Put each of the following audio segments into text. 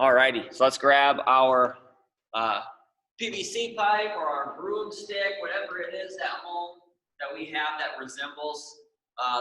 Alrighty, so let's grab our PVC pipe or our broomstick, whatever it is at home that we have that resembles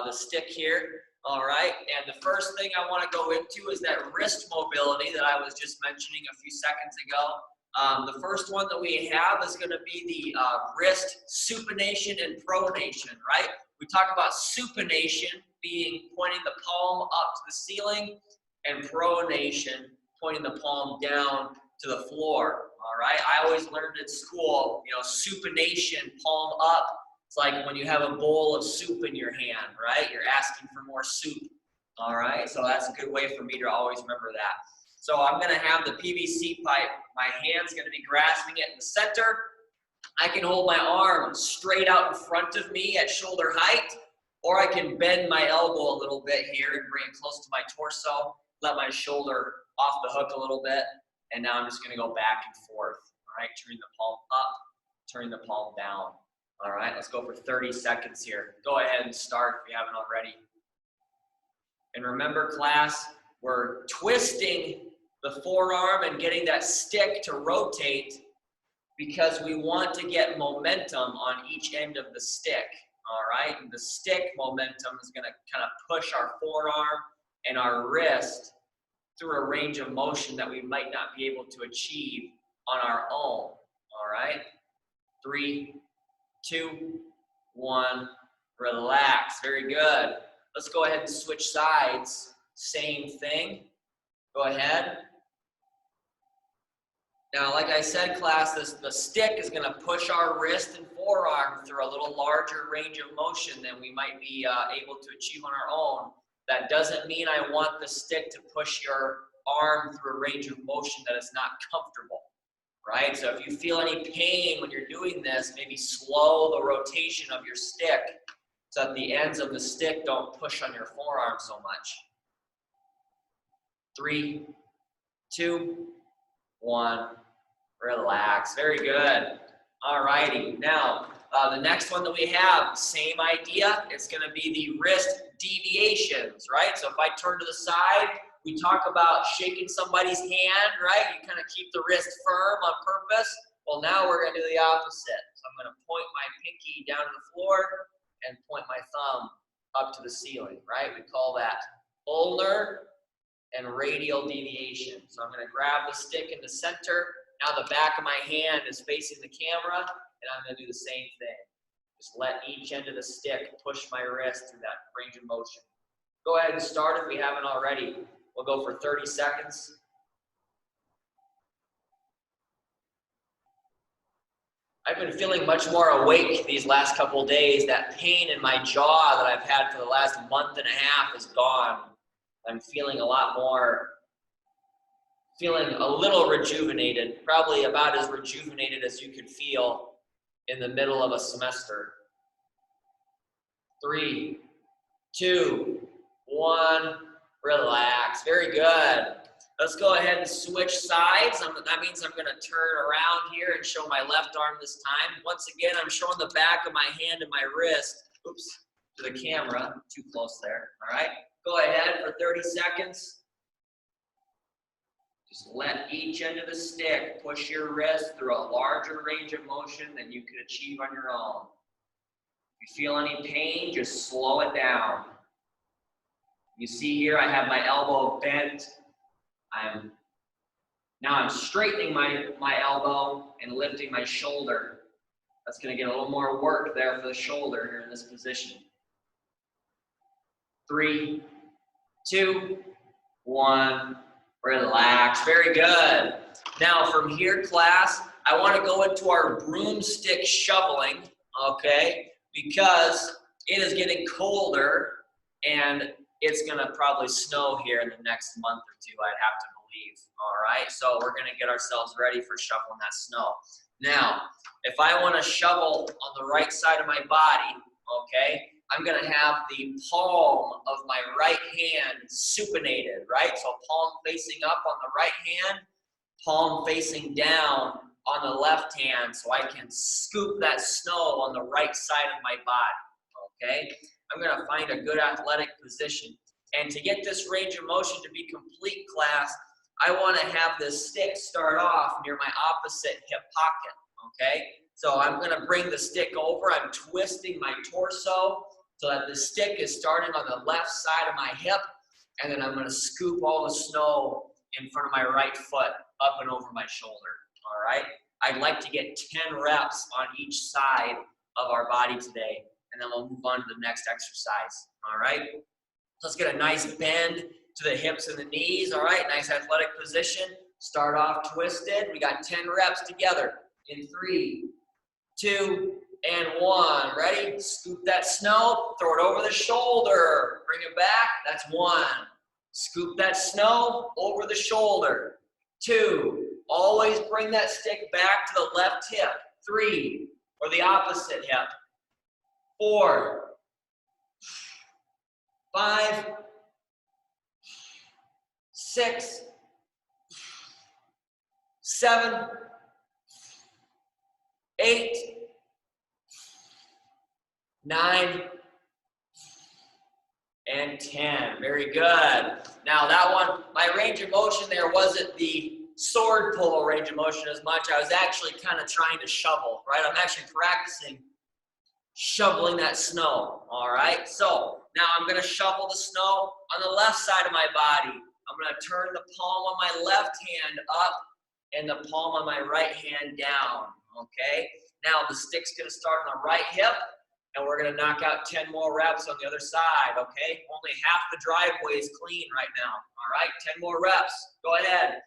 the stick here. All right, and the first thing I want to go into is that wrist mobility that I was just mentioning a few seconds ago. The first one that we have is going to be the wrist supination and pronation, right? We talk about supination being pointing the palm up to the ceiling, and pronation pointing the palm down to the floor. All right, I always learned in school, you know, supination, palm up. It's like when you have a bowl of soup in your hand, right? You're asking for more soup. All right, so that's a good way for me to always remember that. So I'm going to have the PVC pipe. My hand's going to be grasping it in the center. I can hold my arm straight out in front of me at shoulder height, or I can bend my elbow a little bit here and bring it close to my torso, let my shoulder off the hook a little bit, and now I'm just going to go back and forth. All right, turning the palm up, turning the palm down. All right, let's go for 30 seconds here. Go ahead and start if you haven't already. And remember, class, we're twisting the forearm and getting that stick to rotate because we want to get momentum on each end of the stick. All right, and the stick momentum is going to kind of push our forearm and our wrist through a range of motion that we might not be able to achieve on our own. All right, 3, 2, 1, relax. Very good. Let's go ahead and switch sides. Same thing. Go ahead. Now, like I said, class, the stick is going to push our wrist and forearm through a little larger range of motion than we might be able to achieve on our own. That doesn't mean I want the stick to push your arm through a range of motion that is not comfortable. Right? So if you feel any pain when you're doing this, maybe slow the rotation of your stick so that the ends of the stick don't push on your forearm so much. 3, 2, 1, relax. Very good. All righty. Now, the next one that we have, same idea. It's going to be the wrist deviations, right? So if I turn to the side, we talk about shaking somebody's hand, right? You kind of keep the wrist firm on purpose. Well, now we're going to do the opposite. So I'm going to point my pinky down to the floor and point my thumb up to the ceiling, right? We call that ulnar and radial deviation. So I'm going to grab the stick in the center. Now the back of my hand is facing the camera, and I'm going to do the same thing. Just let each end of the stick push my wrist through that range of motion. Go ahead and start if we haven't already. We'll go for 30 seconds. I've been feeling much more awake these last couple of days. That pain in my jaw that I've had for the last month and a half is gone. I'm feeling a lot more, feeling a little rejuvenated, probably about as rejuvenated as you could feel in the middle of a semester. 3, 2, 1, relax. Very good. Let's go ahead and switch sides. That means I'm going to turn around here and show my left arm this time. Once again, I'm showing the back of my hand and my wrist, to the camera. Too close there. All right. Go ahead for 30 seconds. Just let each end of the stick push your wrist through a larger range of motion than you could achieve on your own. If you feel any pain, just slow it down. You see here, I have my elbow bent. Now I'm straightening my elbow and lifting my shoulder. That's going to get a little more work there for the shoulder here in this position. 3, 2, 1, relax. Very good. Now from here, class, I want to go into our broomstick shoveling, okay, because it is getting colder and it's going to probably snow here in the next month or two, I'd have to believe. All right, so we're going to get ourselves ready for shoveling that snow. Now, if I want to shovel on the right side of my body, okay, I'm going to have the palm of my right hand supinated, right? So palm facing up on the right hand, palm facing down on the left hand, so I can scoop that snow on the right side of my body, okay? I'm going to find a good athletic position. And to get this range of motion to be complete, class, I want to have this stick start off near my opposite hip pocket, okay? So I'm going to bring the stick over. I'm twisting my torso so that the stick is starting on the left side of my hip, and then I'm going to scoop all the snow in front of my right foot up and over my shoulder, all right? I'd like to get 10 reps on each side of our body today, and then we'll move on to the next exercise, all right? Let's get a nice bend to the hips and the knees, all right? Nice athletic position. Start off twisted. We got 10 reps together in 3, 2, and 1. Ready? Scoop that snow, throw it over the shoulder. Bring it back. That's 1. Scoop that snow over the shoulder. 2. Always bring that stick back to the left hip. 3, or the opposite hip. 4, 5, 6, 7, 8, 9, and 10. Very good. Now that one, my range of motion there wasn't the sword pull range of motion as much. I was actually kind of trying to shovel, right? I'm actually practicing shoveling that snow, all right? So now I'm going to shovel the snow on the left side of my body. I'm going to turn the palm of my left hand up and the palm of my right hand down, okay? Now the stick's going to start on the right hip, and we're going to knock out 10 more reps on the other side, okay? Only half the driveway is clean right now, all right? 10 more reps. Go ahead.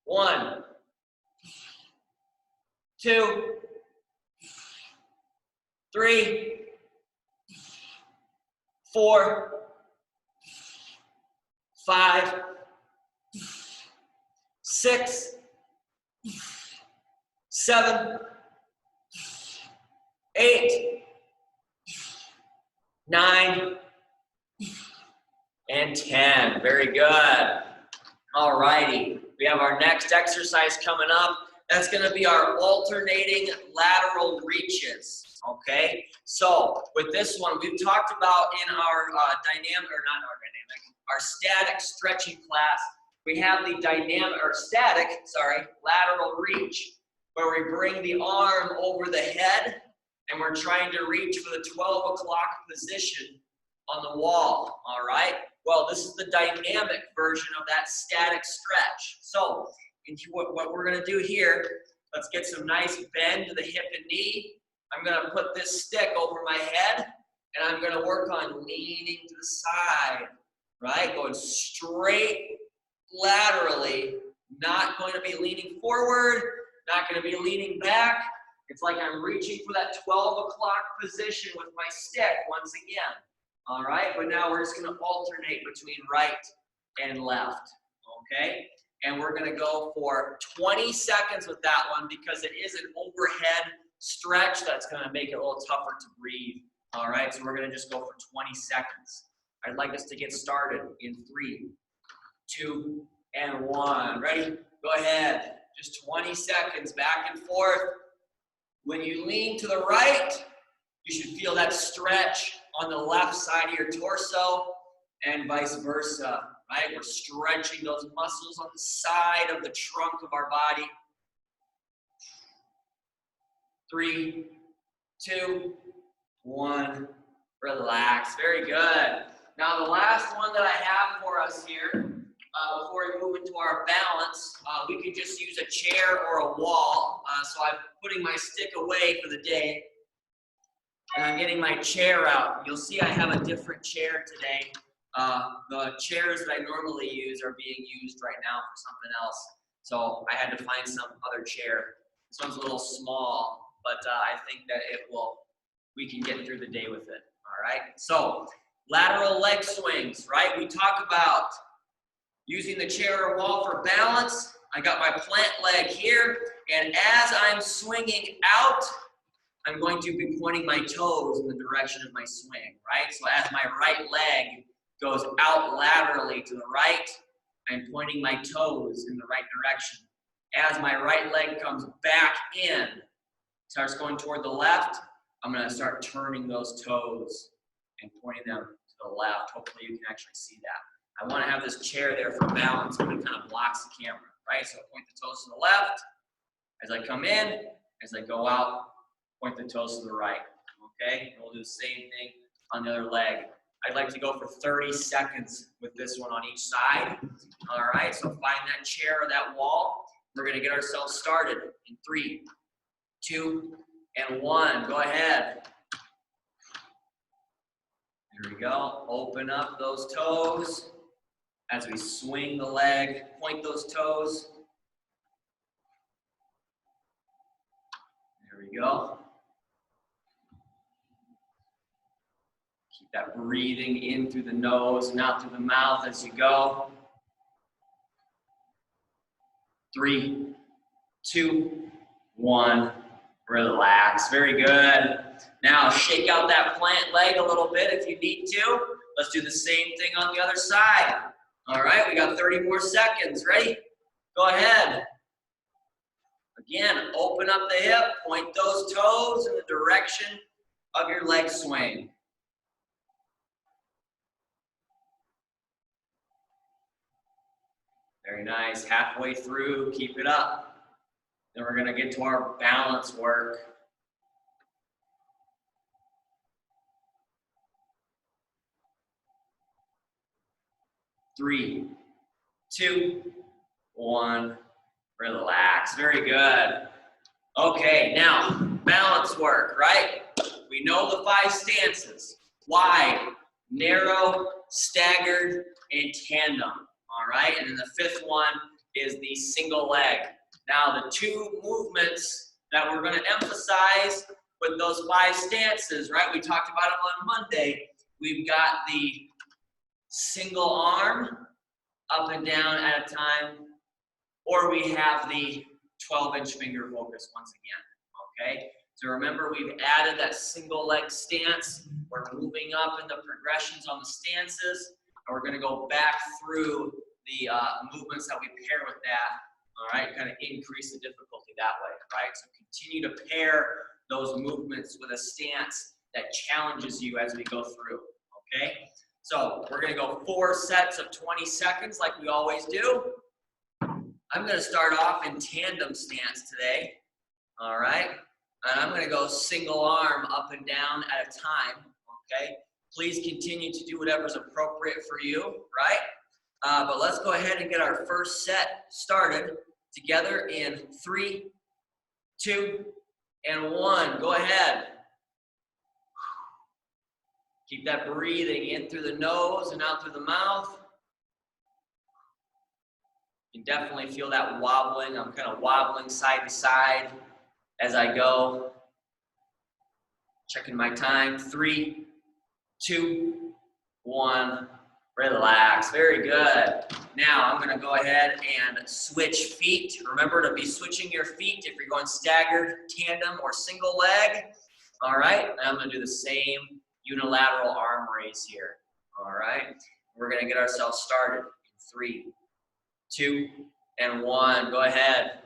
1, 2, 3, 4, 5, 6, 7, 8, 9, and 10. Very good. All righty. We have our next exercise coming up. That's going to be our alternating lateral reaches. Okay? So, with this one, we've talked about in our our static stretching class, we have the lateral reach, where we bring the arm over the head, and we're trying to reach for the 12 o'clock position on the wall, all right? Well, this is the dynamic version of that static stretch. So, what we're gonna do here, let's get some nice bend to the hip and knee. I'm gonna put this stick over my head, and I'm gonna work on leaning to the side, right? Going straight laterally, not going to be leaning forward, not gonna be leaning back. It's like I'm reaching for that 12 o'clock position with my stick once again. All right, but now we're just going to alternate between right and left, okay? And we're going to go for 20 seconds with that one because it is an overhead stretch that's going to make it a little tougher to breathe. All right, so we're going to just go for 20 seconds. I'd like us to get started in 3, 2, and 1. Ready? Go ahead. Just 20 seconds back and forth. When you lean to the right, you should feel that stretch on the left side of your torso and vice versa, right? We're stretching those muscles on the side of the trunk of our body. 3, 2, 1, relax. Very good. Now the last one that I have for us here, before we move into our balance, we could just use a chair or a wall. So I'm putting my stick away for the day. And I'm getting my chair out. You'll see I have a different chair today. The chairs that I normally use are being used right now for something else. So I had to find some other chair. This one's a little small, but I think that we can get through the day with it, all right? So lateral leg swings, right? We talk about using the chair or wall for balance. I got my plant leg here, and as I'm swinging out, I'm going to be pointing my toes in the direction of my swing, right? So as my right leg goes out laterally to the right, I'm pointing my toes in the right direction. As my right leg comes back in, starts going toward the left, I'm gonna start turning those toes and pointing them to the left. Hopefully you can actually see that. I want to have this chair there for balance, but it kind of blocks the camera, right? So point the toes to the left. As I come in, as I go out, point the toes to the right, okay? And we'll do the same thing on the other leg. I'd like to go for 30 seconds with this one on each side. All right, so find that chair or that wall. We're gonna get ourselves started in 3, 2, and 1. Go ahead. Here we go. Open up those toes. As we swing the leg, point those toes. There we go. Keep that breathing in through the nose and out through the mouth as you go. 3, 2, 1. Relax. Very good. Now shake out that plant leg a little bit if you need to. Let's do the same thing on the other side. All right, we got 30 more seconds. Ready? Go ahead. Again, open up the hip, point those toes in the direction of your leg swing. Very nice. Halfway through, keep it up. Then we're going to get to our balance work. 3, 2, 1. Relax. Very good. Okay, now balance work, right? We know the 5 stances: wide, narrow, staggered, and tandem. All right, and then the 5th one is the single leg. Now the 2 movements that we're going to emphasize with those 5 stances, right? We talked about them on Monday. We've got the single arm up and down at a time, or we have the 12-inch finger focus once again, okay? So remember, we've added that single leg stance. We're moving up in the progressions on the stances, and we're gonna go back through the movements that we pair with that, all right? Kind of increase the difficulty that way, right? So continue to pair those movements with a stance that challenges you as we go through, okay? So we're gonna go 4 sets of 20 seconds like we always do. I'm gonna start off in tandem stance today, all right? And I'm gonna go single arm up and down at a time, okay? Please continue to do whatever's appropriate for you, right? But let's go ahead and get our first set started together in 3, 2, and 1. Go ahead. Keep that breathing in through the nose and out through the mouth. You can definitely feel that wobbling. I'm kind of wobbling side to side as I go. Checking my time. 3, 2, 1. Relax. Very good. Now I'm going to go ahead and switch feet. Remember to be switching your feet if you're going staggered, tandem, or single leg. All right. And I'm going to do the same unilateral arm raise here. All right. We're going to get ourselves started in 3, 2, and 1. Go ahead.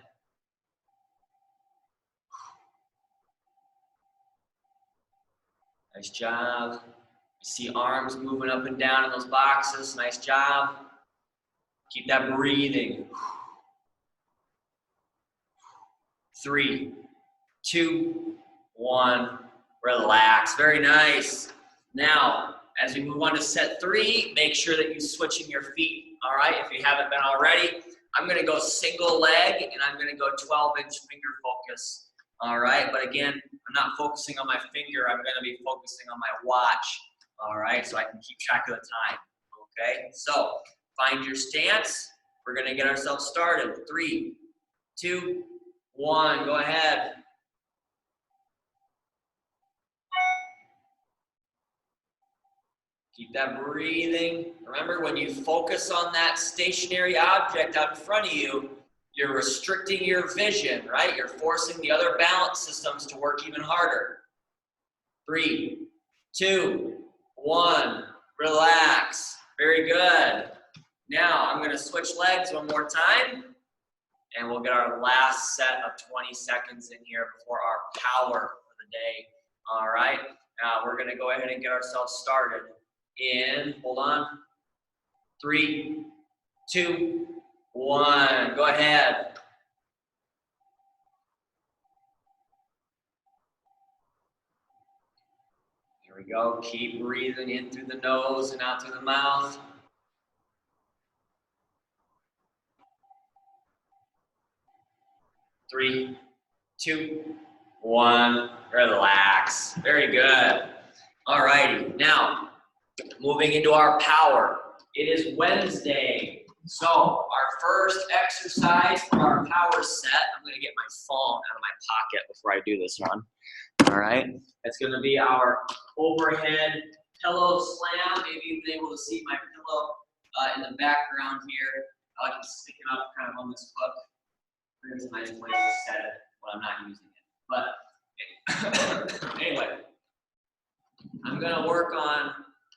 Nice job. You see arms moving up and down in those boxes. Nice job. Keep that breathing. 3, 2, 1. Relax. Very nice. Now, as we move on to set 3, make sure that you're switching your feet. All right, if you haven't been already, I'm going to go single leg, and I'm going to go 12-inch finger focus. All right, but again, I'm not focusing on my finger. I'm going to be focusing on my watch. All right, so I can keep track of the time. Okay, so find your stance. We're going to get ourselves started. 3, 2, 1. Go ahead. Keep that breathing. Remember, when you focus on that stationary object out in front of you, you're restricting your vision, right? You're forcing the other balance systems to work even harder. 3, 2, 1. Relax. Very good. Now, I'm going to switch legs one more time, and we'll get our last set of 20 seconds in here before our power for the day. All right. Now, we're going to go ahead and get ourselves started in, hold on, 3, 2, 1. Go ahead. Here we go. Keep breathing in through the nose and out through the mouth. 3, 2, 1. Relax. Very good. All righty. Now, moving into our power. It is Wednesday. So, our first exercise for our power set, I'm going to get my phone out of my pocket before I do this one. All right. It's going to be our overhead pillow slam. Maybe you've been able to see my pillow in the background here. I like to stick it up kind of on this hook. It's a nice place to set it when I'm not using it. But anyway, I'm going to work on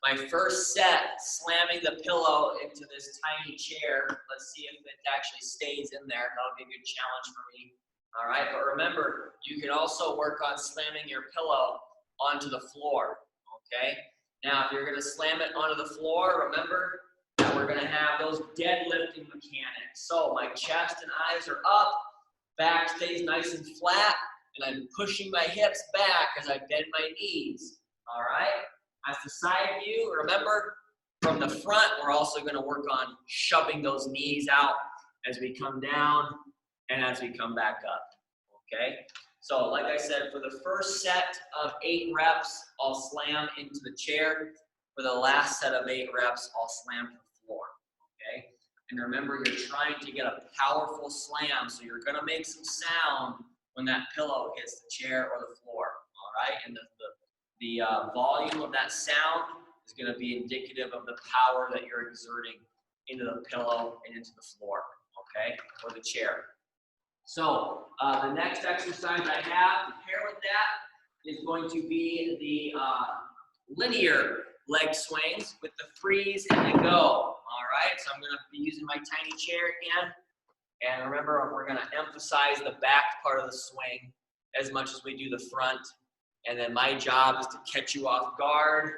my first set, slamming the pillow into this tiny chair. Let's see if it actually stays in there. That'll be a good challenge for me. All right, but remember, you can also work on slamming your pillow onto the floor, okay? Now, if you're going to slam it onto the floor, remember that we're going to have those deadlifting mechanics. So my chest and eyes are up, back stays nice and flat, and I'm pushing my hips back as I bend my knees, all right? As the side view, remember, from the front, we're also going to work on shoving those knees out as we come down and as we come back up, okay? So like I said, for the first set of 8 reps, I'll slam into the chair. For the last set of 8 reps, I'll slam to the floor, okay? And remember, you're trying to get a powerful slam, so you're gonna make some sound when that pillow hits the chair or the floor, all right? And the volume of that sound is gonna be indicative of the power that you're exerting into the pillow and into the floor, okay? Or the chair. So the next exercise I have to pair with that is going to be the linear leg swings with the freeze and the go. All right, so I'm going to be using my tiny chair again. And remember, we're going to emphasize the back part of the swing as much as we do the front. And then my job is to catch you off guard,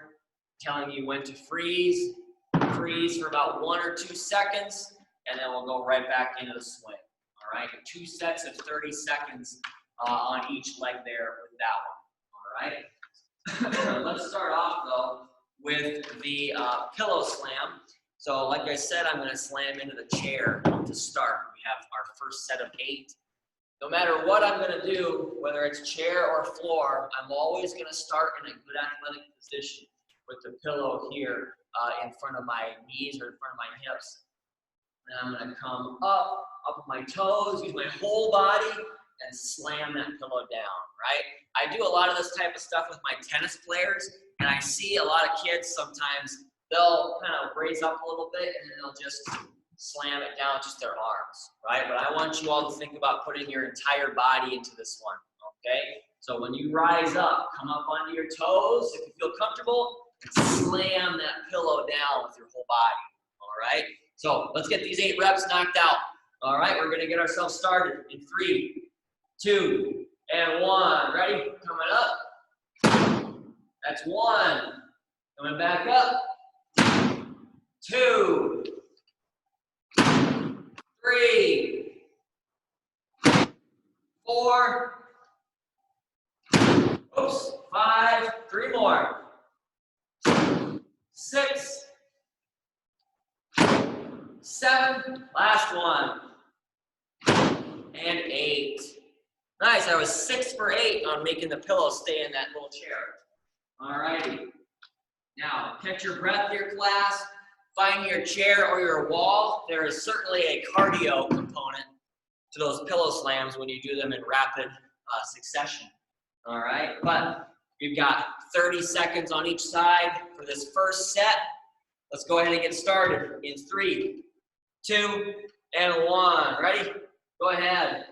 telling you when to freeze for about 1 or 2 seconds, and then we'll go right back into the swing. All right, 2 sets of 30 seconds on each leg there with that one. All right, let's start off though with the pillow slam. So like I said, I'm going to slam into the chair to start. We have our first set of 8. No matter what I'm going to do, whether it's chair or floor, I'm always going to start in a good athletic position with the pillow here in front of my knees or in front of my hips. And I'm going to come up with my toes, use my whole body, and slam that pillow down, right? I do a lot of this type of stuff with my tennis players, and I see a lot of kids sometimes, they'll kind of raise up a little bit, and then they'll just slam it down with just their arms, right? But I want you all to think about putting your entire body into this one, okay? So when you rise up, come up onto your toes, if you feel comfortable, and slam that pillow down with your whole body, all right? So let's get these 8 reps knocked out. All right, we're gonna get ourselves started in 3, 2, and 1. Ready? Coming up. That's 1. Coming back up. 2, 3, 4. Oops. 5. 3 more. 6. 7. Last one. And 8. Nice, I was 6 for 8 on making the pillow stay in that little chair. All righty. Now, catch your breath here, class. Find your chair or your wall. There is certainly a cardio component to those pillow slams when you do them in rapid succession. All right, but we've got 30 seconds on each side for this first set. Let's go ahead and get started in 3, 2, and 1. Ready? Go ahead.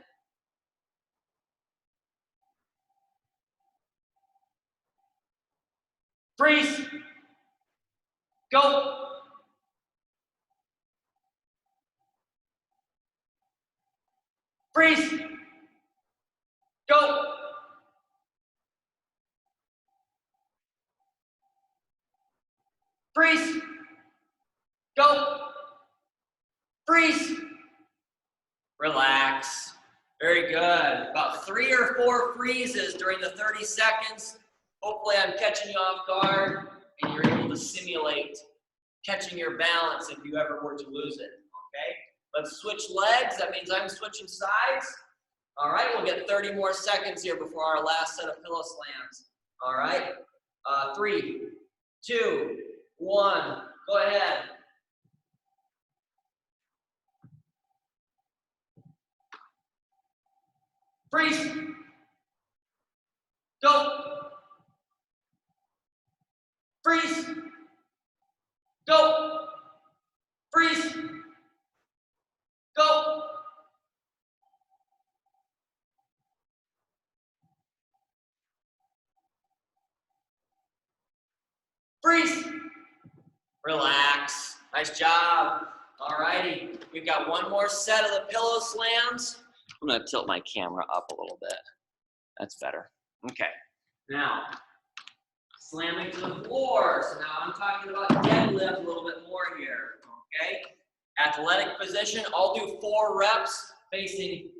Freeze. Go. Freeze. Go. Freeze. Go. Freeze. Relax. Very good. About 3 or 4 freezes during the 30 seconds. Hopefully I'm catching you off guard and you're able to simulate catching your balance if you ever were to lose it, okay? Let's switch legs. That means I'm switching sides. All right, we'll get 30 more seconds here before our last set of pillow slams. All right, 3, 2, 1, go ahead. Freeze. Go. Freeze. Go. Freeze. Go. Freeze. Relax. Nice job. All righty. We've got one more set of the pillow slams. I'm going to tilt my camera up a little bit. That's better. Okay. Now, slamming to the floor. So now I'm talking about deadlift a little bit more here. Okay. Athletic position. I'll do 4 reps facing,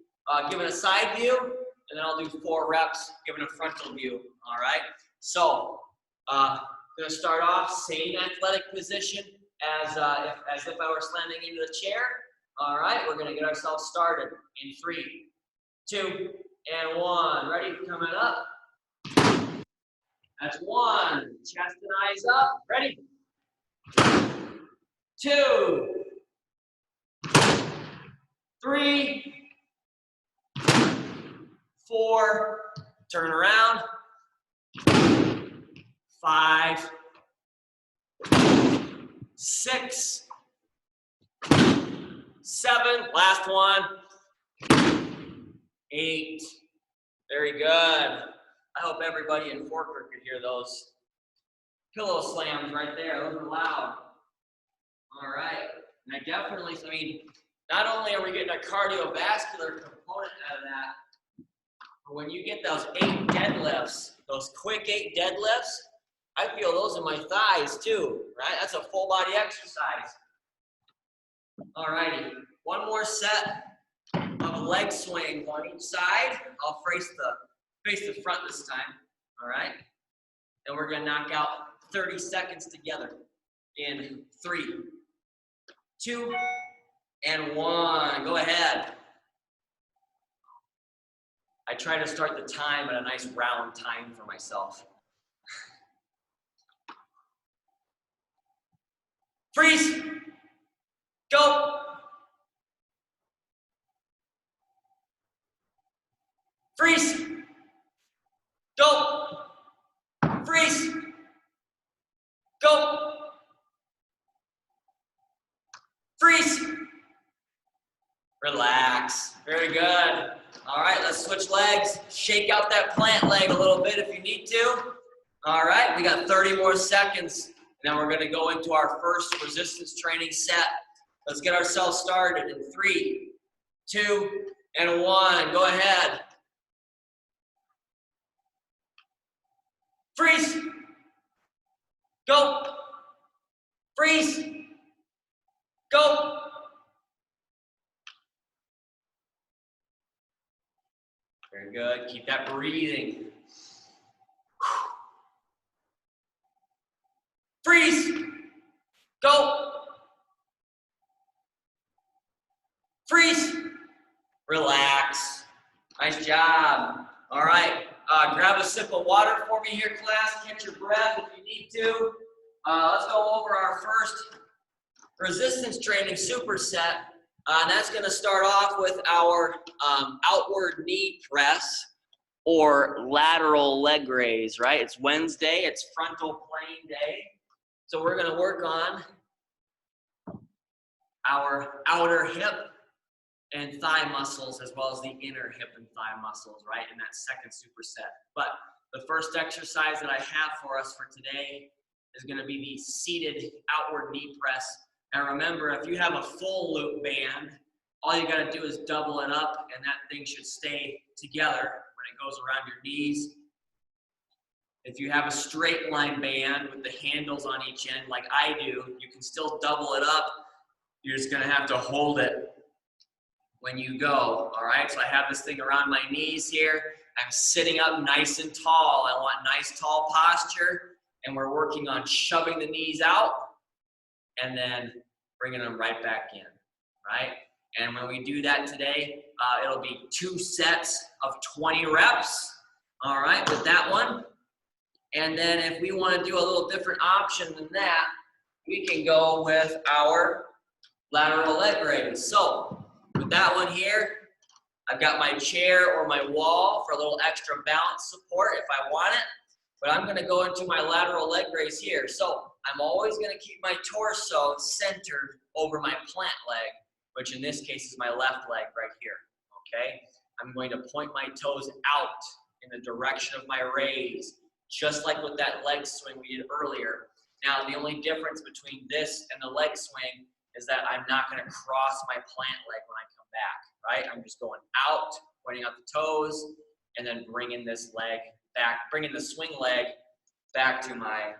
giving a side view, and then I'll do 4 reps giving a frontal view. All right. So, I'm going to start off same athletic position as if I were slamming into the chair. All right. We're going to get ourselves started in 3, 2, and 1. Ready? Coming up. That's 1. Chest and eyes up. Ready? 2, 3, 4. Turn around. 5, 6, 7. Last one. 8. Very good. I hope everybody in Forker could hear those pillow slams right there. Those are loud. All right. And I mean, not only are we getting a cardiovascular component out of that, but when you get those 8 deadlifts, those quick 8 deadlifts, I feel those in my thighs too, right? That's a full body exercise. All righty. One more set of leg swings on each side. I'll face the front this time, all right? And we're gonna knock out 30 seconds together in 3, 2, and 1. Go ahead. I try to start the time at a nice round time for myself. Freeze. Go. Freeze. Go. Freeze. Go. Freeze. Relax. Very good. All right, let's switch legs. Shake out that plant leg a little bit if you need to. All right, we got 30 more seconds. Now we're going to go into our first resistance training set. Let's get ourselves started in 3, 2, and 1. Go ahead. Freeze. Go. Freeze. Go. Very good. Keep that breathing. Freeze. Go. Freeze. Relax. Nice job. All right. Grab a sip of water for me here, class. Catch your breath if you need to. Let's go over our first resistance training superset. And that's going to start off with our outward knee press or lateral leg raise, right? It's Wednesday. It's frontal plane day. So we're going to work on our outer hip and thigh muscles as well as the inner hip and thigh muscles, right, in that second superset. But the first exercise that I have for us for today is going to be the seated outward knee press. And remember, if you have a full loop band, all you got to do is double it up and that thing should stay together when it goes around your knees. If you have a straight line band with the handles on each end like I do, you can still double it up you're just gonna have to hold it when you go, all right? So I have this thing around my knees here. I'm sitting up nice and tall. I want nice tall posture, and we're working on shoving the knees out and then bringing them right back in, right? And when we do that today, it'll be 2 sets of 20 reps, all right, with that one. And then if we want to do a little different option than that, we can go with our lateral leg raise. So with that one here, I've got my chair or my wall for a little extra balance support if I want it. But I'm going to go into my lateral leg raise here. So I'm always going to keep my torso centered over my plant leg, which in this case is my left leg right here, okay? I'm going to point my toes out in the direction of my raise, just like with that leg swing we did earlier. Now, the only difference between this and the leg swing is that I'm not going to cross my plant leg when I come back, right? I'm just going out, pointing out the toes, and then bringing this leg back, bringing the swing leg back to my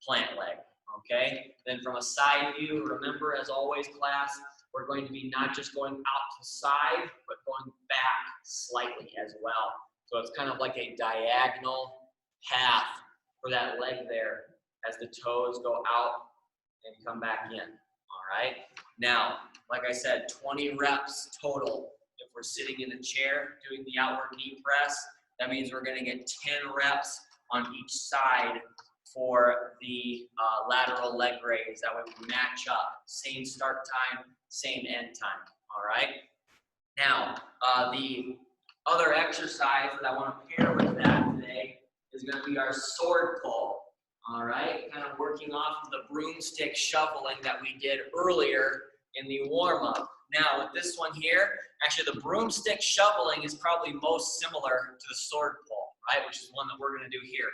plant leg, okay? Then from a side view, remember, as always, class, we're going to be not just going out to the side, but going back slightly as well. So it's kind of like a diagonal path for that leg there as the toes go out and come back in, all right? Now, like I said, 20 reps total. If we're sitting in a chair doing the outward knee press, that means we're gonna get 10 reps on each side for the lateral leg raise. That way we match up. Same start time, same end time, all right? Now, the other exercise that I want to pair with that today is going to be our sword pull, all right? Kind of working off of the broomstick shoveling that we did earlier in the warm-up. Now, with this one here, actually the broomstick shoveling is probably most similar to the sword pull, right? Which is one that we're going to do here.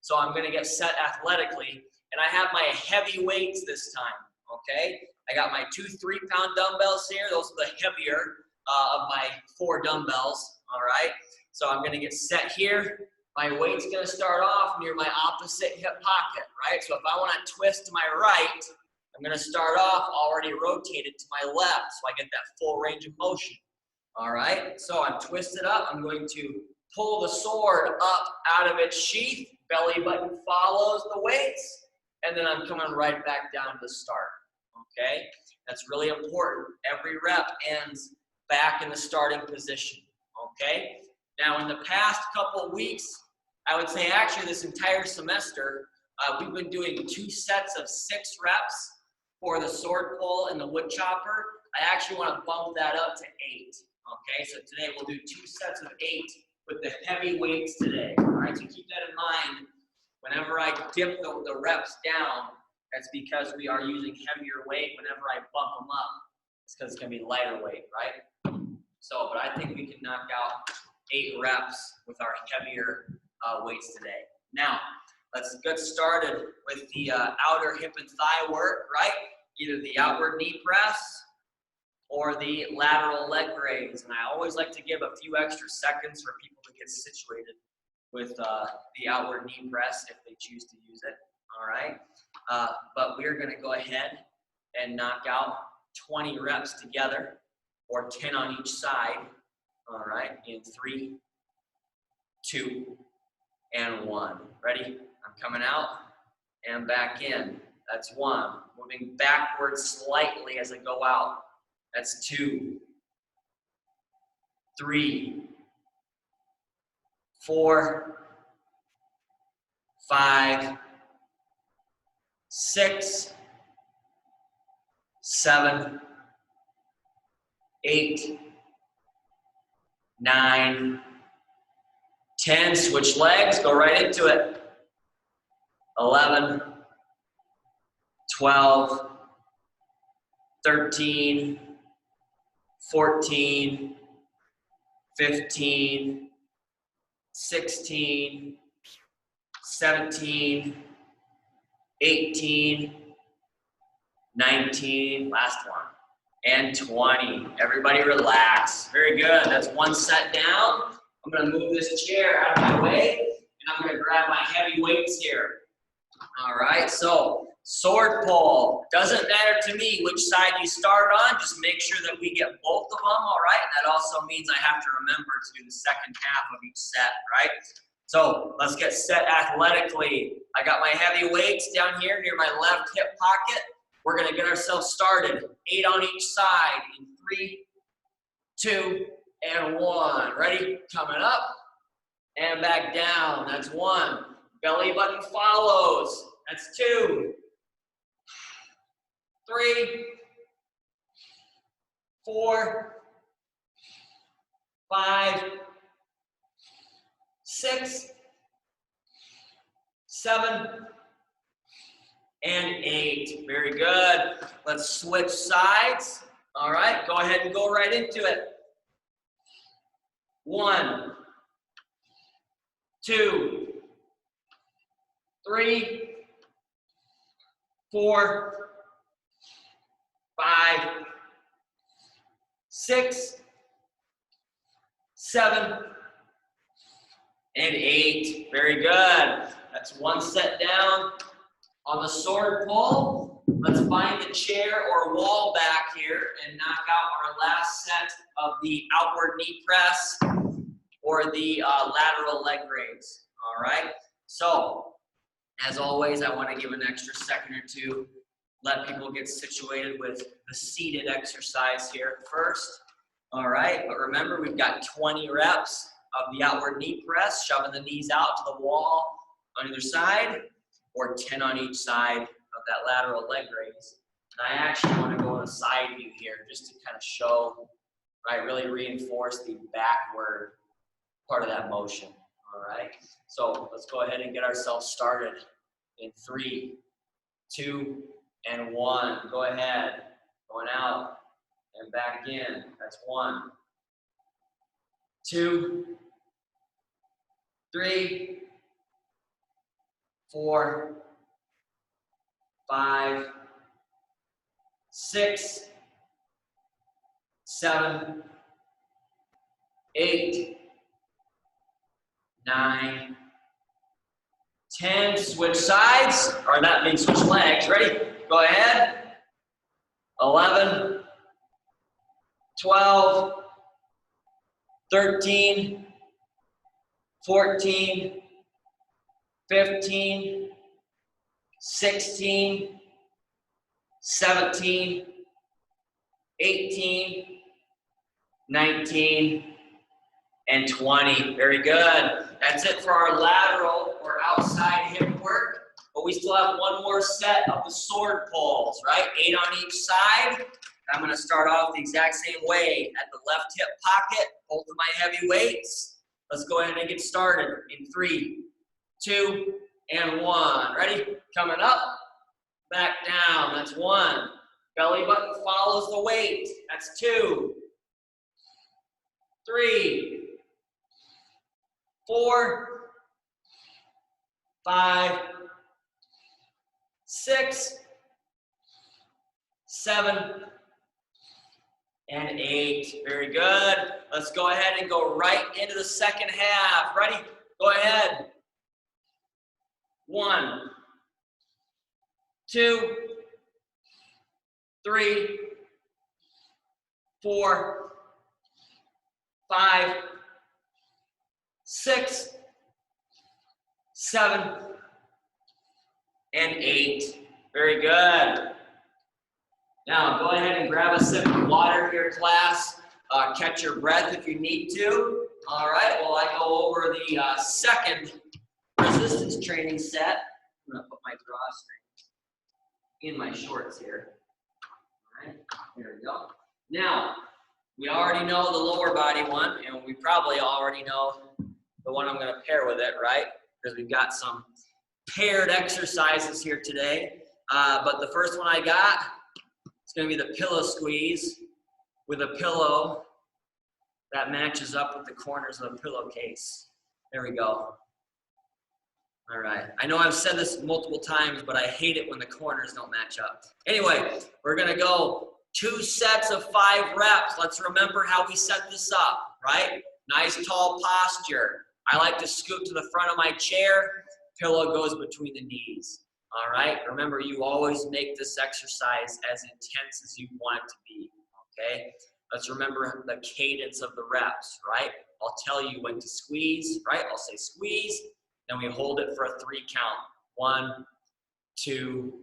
So I'm going to get set athletically, and I have my heavy weights this time, okay? I got my 2 3-pound dumbbells here. Those are the heavier of my 4 dumbbells, all right? So I'm gonna get set here. My weight's gonna start off near my opposite hip pocket, right? So if I wanna twist to my right, I'm gonna start off already rotated to my left so I get that full range of motion, all right? So I'm twisted up. I'm going to pull the sword up out of its sheath. Belly button follows the weights, and then I'm coming right back down to the start, okay? That's really important. Every rep ends back in the starting position, okay? Now, in the past couple weeks, I would say actually this entire semester, we've been doing 2 sets of 6 reps for the sword pull and the woodchopper. I actually want to bump that up to 8, okay? So today we'll do 2 sets of 8 with the heavy weights today, all right? So keep that in mind. Whenever I dip the reps down, that's because we are using heavier weight. Whenever I bump them up, it's because it's going to be lighter weight, right? So, but I think we can knock out 8 reps with our heavier weights today. Now, let's get started with the outer hip and thigh work, right? Either the outward knee press or the lateral leg raise. And I always like to give a few extra seconds for people to get situated with the outward knee press if they choose to use it, all right? But we're gonna go ahead and knock out 20 reps together, or 10 on each side, all right? In 3, 2, and 1. Ready? I'm coming out and back in. That's 1. Moving backwards slightly as I go out. That's 2, 3, 4, 5, 6, 7, 8, 9, 10. Switch legs, go right into it. 11, 12, 13, 14, 15, 16, 17, 18, 19, last one, and 20. Everybody relax. Very good. That's 1 set down. I'm going to move this chair out of my way, and I'm going to grab my heavy weights here. All right, so sword pull. Doesn't matter to me which side you start on, just make sure that we get both of them, all right? And that also means I have to remember to do the second half of each set, right? So let's get set athletically. I got my heavy weights down here near my left hip pocket. We're gonna get ourselves started. 8 on each side in 3, 2, and 1. Ready? Coming up and back down. That's 1. Belly button follows. That's 2, 3, 4, 5, 6, 7, and 8. Very good. Let's switch sides. All right, go ahead and go right into it. 1, 2, 3, 4, 5, 6, 7, and 8. Very good. That's 1 set down. On the sword pull, let's find the chair or wall back here and knock out our last set of the outward knee press or the lateral leg raise. All right. So, as always, I want to give an extra second or two, let people get situated with the seated exercise here first. All right. But remember, we've got 20 reps of the outward knee press, shoving the knees out to the wall on either side, or 10 on each side of that lateral leg raise. And I actually want to go on a side view here just to kind of show, right, really reinforce the backward part of that motion. All right, so let's go ahead and get ourselves started in 3, 2, and 1. Go ahead, going out and back in. That's 1, 2, 3, 4, 5, 6, 7, 8, 9, 10. Switch sides, or that means switch legs. Ready? Go ahead. 11, 12, 13, 14, 15, 16, 17, 18, 19, and 20. Very good. That's it for our lateral or outside hip work. But we still have one more set of the sword pulls, right? 8 on each side. I'm going to start off the exact same way. At the left hip pocket, both of my heavy weights. Let's go ahead and get started in 3, 2, and 1. Ready? Coming up, back down. That's 1. Belly button follows the weight. That's 2, 3, 4, 5, 6, 7, and 8. Very good. Let's go ahead and go right into the second half. Ready? Go ahead. 1, 2, 3, 4, 5, 6, 7, and 8. Very good. Now, go ahead and grab a sip of water here, class. Catch your breath if you need to. All right, well, I go over the second resistance training set. I'm going to put my drawstring in my shorts here. All right, here we go. Now, we already know the lower body one, and we probably already know the one I'm going to pair with it, right? Because we've got some paired exercises here today. But the first one I got, it's going to be the pillow squeeze with a pillow that matches up with the corners of the pillowcase. There we go. All right. I know I've said this multiple times, but I hate it when the corners don't match up. Anyway, we're going to go 2 sets of 5 reps. Let's remember how we set this up, right? Nice tall posture. I like to scoot to the front of my chair. Pillow goes between the knees. All right, remember, you always make this exercise as intense as you want it to be, okay? Let's remember the cadence of the reps, right? I'll tell you when to squeeze, right? I'll say squeeze, then we hold it for a 3 count. 1, 2,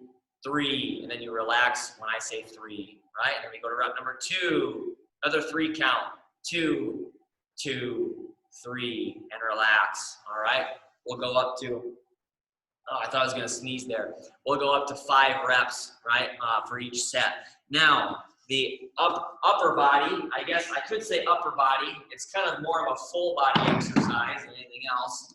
3, and then you relax when I say 3, right? And then we go to rep number 2, another 3 count. 2, 2, 3, and relax, all right? We'll go up to, oh, I thought I was gonna sneeze there. We'll go up to 5 reps, right, for each set. Now, the upper body, I guess I could say upper body. It's kind of more of a full body exercise than anything else.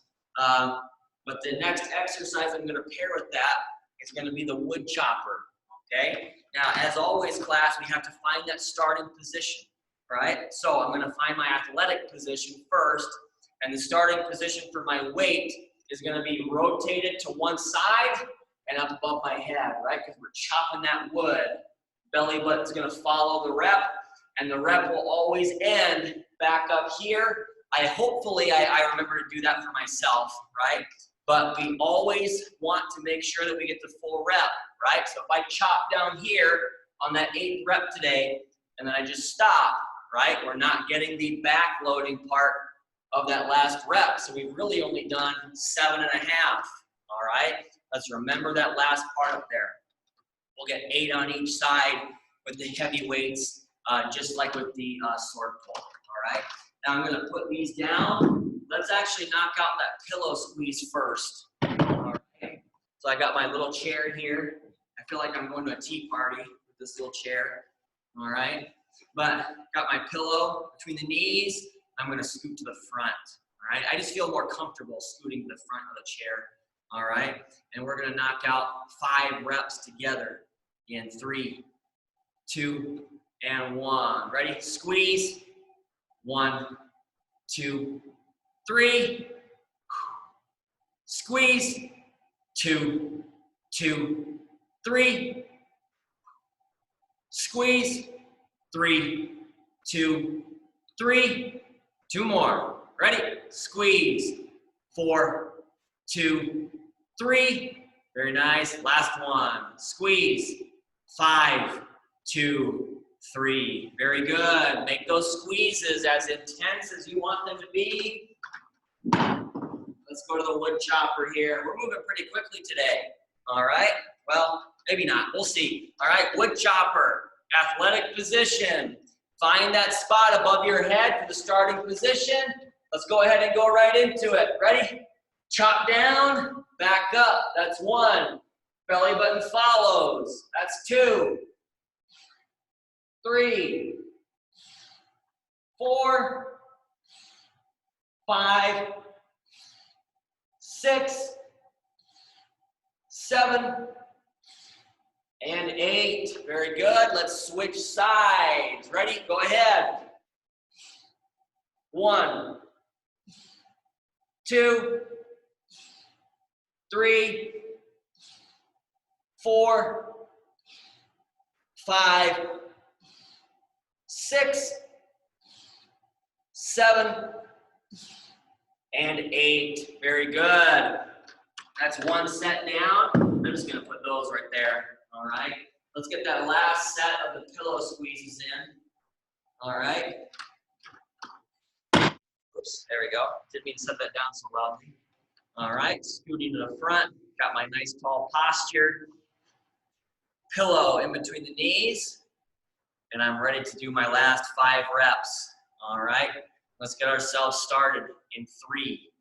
But the next exercise I'm gonna pair with that is gonna be the Woodchopper, okay? Now, as always, class, we have to find that starting position, right? So I'm gonna find my athletic position first, and the starting position for my weight is gonna be rotated to one side and up above my head, right? Because we're chopping that wood. Belly button's gonna follow the rep, and the rep will always end back up here. Hopefully I remember to do that for myself, right? But we always want to make sure that we get the full rep, right? So if I chop down here on that 8th rep today, and then I just stop, right? We're not getting the back loading part of that last rep. So we've really only done 7.5, all right? Let's remember that last part up there. We'll get 8 on each side with the heavy weights, just like with the sword pull, all right? Now I'm gonna put these down. Let's actually knock out that pillow squeeze first, all right? So I got my little chair here. I feel like I'm going to a tea party with this little chair, all right? But got my pillow between the knees. I'm gonna scoot to the front, all right? I just feel more comfortable scooting to the front of the chair, all right? And we're gonna knock out 5 reps together in 3, 2, and 1. Ready? Squeeze. 1, 2, 3. Squeeze. 2, 2, 3. Squeeze. 3, 2, 3. 2 more. Ready? Squeeze. 4, 2, 3. Very nice. Last one. Squeeze. 5, 2, 3. Very good. Make those squeezes as intense as you want them to be. Let's go to the Woodchopper here. We're moving pretty quickly today. All right? Well, maybe not. We'll see. All right, Woodchopper. Athletic position. Find that spot above your head for the starting position. Let's go ahead and go right into it. Ready? Chop down, back up. That's 1. Belly button follows. That's 2, 3, 4, 5, 6, 7, and 8. Very good. Let's switch sides. Ready? Go ahead. 1, 2, 3, 4, 5, 6, 7, and 8. Very good. That's 1 set down. I'm just going to put those right there. All right. Let's get that last set of the pillow squeezes in. All right. Oops, there we go. Didn't mean to set that down so loudly. All right, scooting to the front. Got my nice tall posture. Pillow in between the knees. And I'm ready to do my last 5 reps. All right, let's get ourselves started in 3,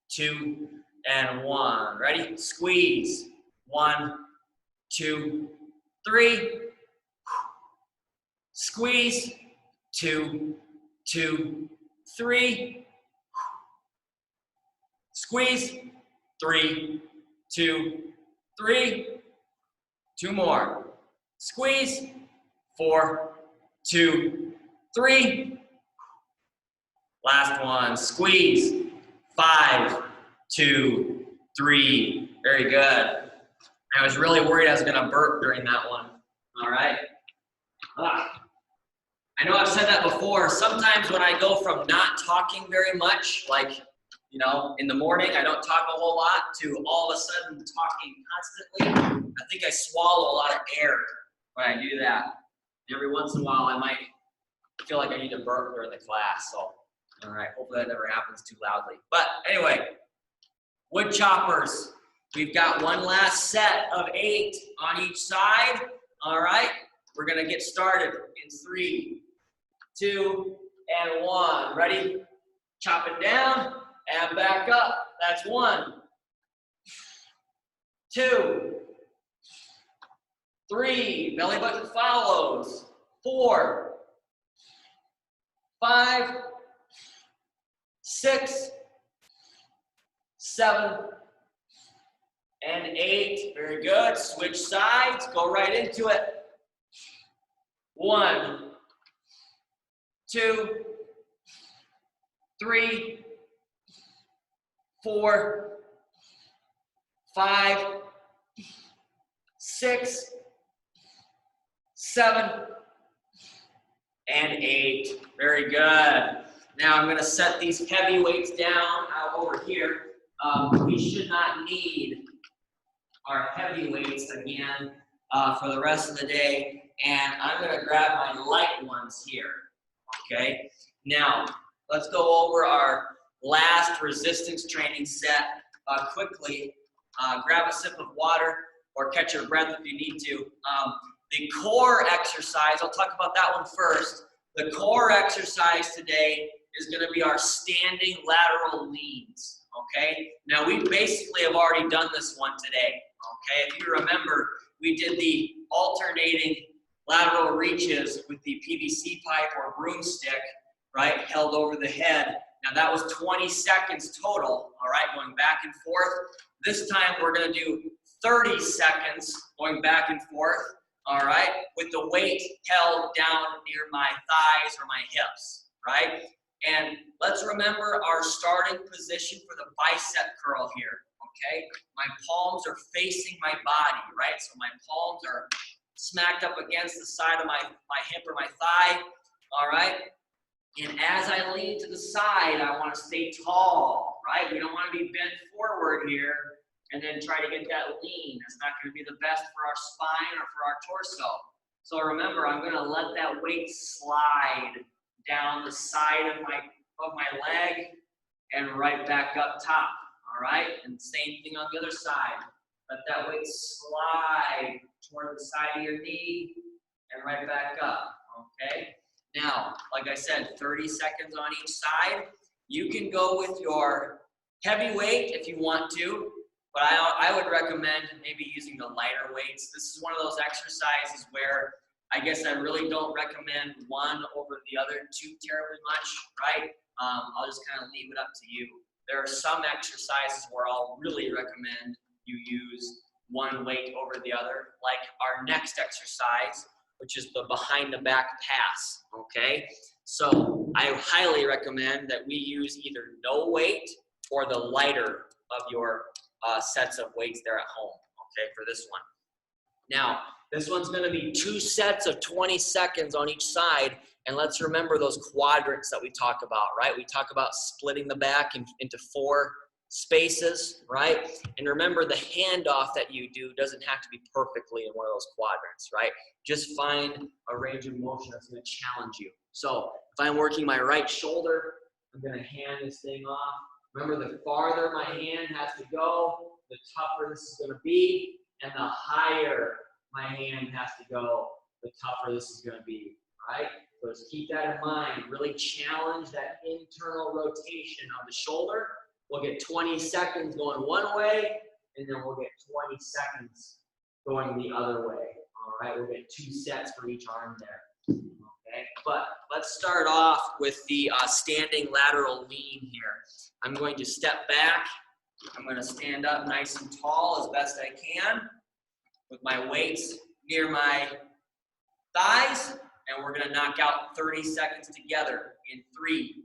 2, and 1. Ready? Squeeze. 1, 2, 3. Squeeze. 2, 2, 3. Squeeze. 3, 2, 3. 2 more. Squeeze. 4, 2, 3. Last one. Squeeze. 5, 2, 3. Very good. I was really worried I was going to burp during that one. All right. I know I've said that before. Sometimes when I go from not talking very much, like, you know, in the morning, I don't talk a whole lot, to all of a sudden talking constantly. I think I swallow a lot of air when I do that. Every once in a while, I might feel like I need to burp during the class. So, all right, hopefully that never happens too loudly. But anyway, wood choppers. We've got one last set of 8 on each side. All right, we're gonna get started in 3, 2, and 1. Ready? Chop it down and back up. That's 1, 2, 3. Belly button follows. 4, 5, 6, 7, and 8. Very good. Switch sides. Go right into it. 1, 2, 3, 4, 5, 6, 7, and 8. Very good. Now I'm going to set these heavy weights down out over here. We should not need our heavy weights again for the rest of the day. And I'm going to grab my light ones here. Okay. Now let's go over our last resistance training set quickly. Grab a sip of water or catch your breath if you need to. The core exercise, I'll talk about that one first. The core exercise today is going to be our standing lateral leans. Okay, now we basically have already done this one today. Okay, if you remember, we did the alternating lateral reaches with the PVC pipe or broomstick, right, held over the head. Now that was 20 seconds total, all right, going back and forth. This time we're going to do 30 seconds going back and forth, all right, with the weight held down near my thighs or my hips, right? And let's remember our starting position for the bicep curl here, okay? My palms are facing my body, right? So my palms are smacked up against the side of my hip or my thigh, all right? And as I lean to the side, I want to stay tall, right? We don't want to be bent forward here and then try to get that lean. That's not going to be the best for our spine or for our torso. So remember, I'm going to let that weight slide down the side of my leg and right back up top, all right? And same thing on the other side. Let that weight slide toward the side of your knee and right back up, okay? Now, like I said, 30 seconds on each side. You can go with your heavy weight if you want to, but I would recommend maybe using the lighter weights. This is one of those exercises where I guess I really don't recommend one over the other too terribly much, right? I'll just kind of leave it up to you. There are some exercises where I'll really recommend you use one weight over the other, like our next exercise, which is the behind the back pass, okay? So I highly recommend that we use either no weight or the lighter of your sets of weights there at home, okay, for this one. Now, this one's going to be 2 sets of 20 seconds on each side, and let's remember those quadrants that we talk about, right? We talk about splitting the back into 4 spaces, right? And remember, the handoff that you do doesn't have to be perfectly in one of those quadrants, right? Just find a range of motion that's going to challenge you. So if I'm working my right shoulder, I'm going to hand this thing off. Remember, the farther my hand has to go, the tougher this is going to be, and the higher my hand has to go, the tougher this is going to be, right? So just keep that in mind. Really challenge that internal rotation of the shoulder. We'll get 20 seconds going one way, and then we'll get 20 seconds going the other way. All right, we'll get 2 sets for each arm there. Okay, but let's start off with the standing lateral lean here. I'm going to step back. I'm going to stand up nice and tall as best I can with my weights near my thighs, and we're going to knock out 30 seconds together in 3,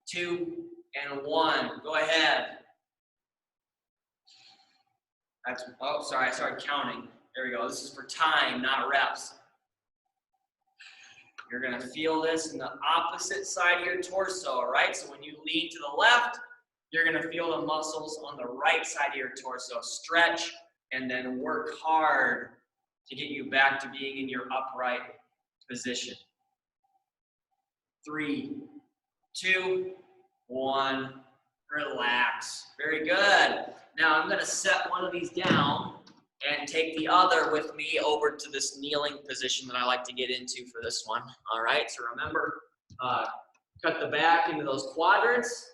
2, and 1. Go ahead. Oh, sorry, I started counting. There we go. This is for time, not reps. You're going to feel this in the opposite side of your torso, all right? So when you lean to the left, you're gonna feel the muscles on the right side of your torso stretch and then work hard to get you back to being in your upright position. 3, 2, 1, relax. Very good. Now I'm gonna set one of these down and take the other with me over to this kneeling position that I like to get into for this one. All right, so remember, cut the back into those quadrants,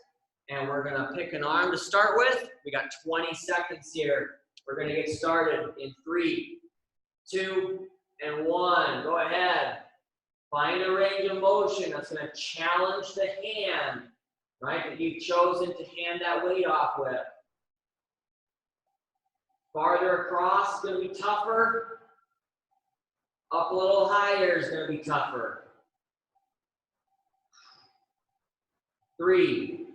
and we're gonna pick an arm to start with. We got 20 seconds here. We're gonna get started in 3, 2, and 1. Go ahead. Find a range of motion that's gonna challenge the hand, right, that you've chosen to hand that weight off with. Farther across is going to be tougher. Up a little higher is going to be tougher. 3,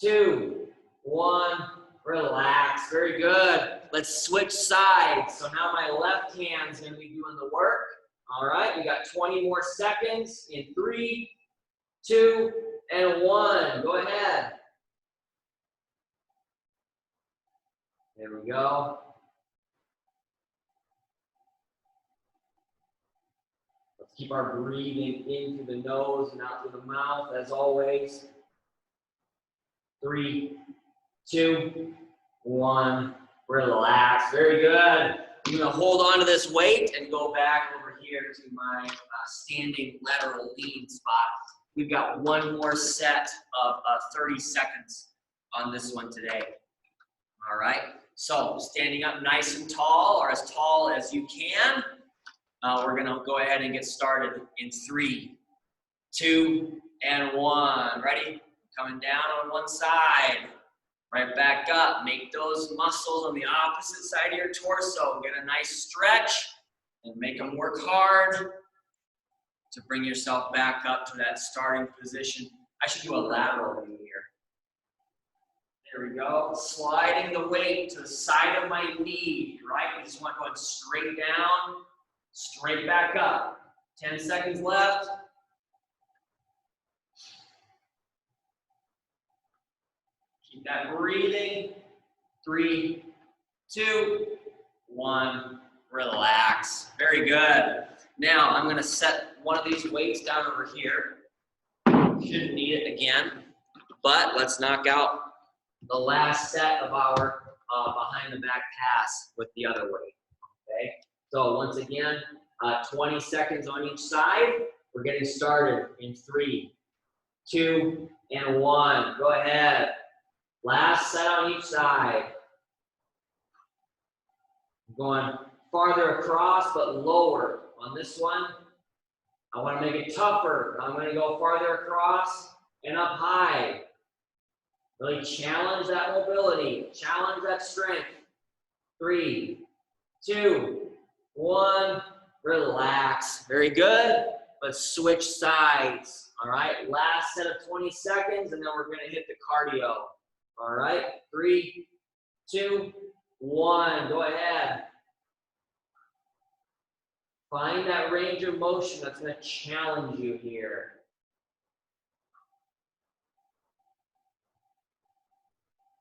2, 1, relax. Very good. Let's switch sides. So now my left hand's going to be doing the work. All right, we got 20 more seconds in 3, 2, and 1. Go ahead. There we go. Keep our breathing in through the nose and out through the mouth, as always. 3, 2, 1, relax. Very good. I'm going to hold on to this weight and go back over here to my standing lateral lean spot. We've got one more set of 30 seconds on this one today. All right. So standing up nice and tall, or as tall as you can. We're gonna go ahead and get started in 3, 2, and 1. Ready? Coming down on one side, right back up. Make those muscles on the opposite side of your torso. Get a nice stretch and make them work hard to bring yourself back up to that starting position. I should do a lateral lean here. There we go. Sliding the weight to the side of my knee, right? We just want going straight down. Straight back up. 10 seconds left. Keep that breathing. 3, 2, 1. Relax. Very good. Now I'm going to set one of these weights down over here. Shouldn't need it again. But let's knock out the last set of our behind the back pass with the other weight. Okay. So once again, 20 seconds on each side. We're getting started in 3, 2, and 1. Go ahead. Last set on each side. Going farther across, but lower on this one. I want to make it tougher. I'm going to go farther across and up high. Really challenge that mobility. Challenge that strength. 3, 2, 1, relax. Very good. Let's switch sides. All right, last set of 20 seconds, and then we're going to hit the cardio. All right, 3, 2, 1. Go ahead. Find that range of motion that's going to challenge you here.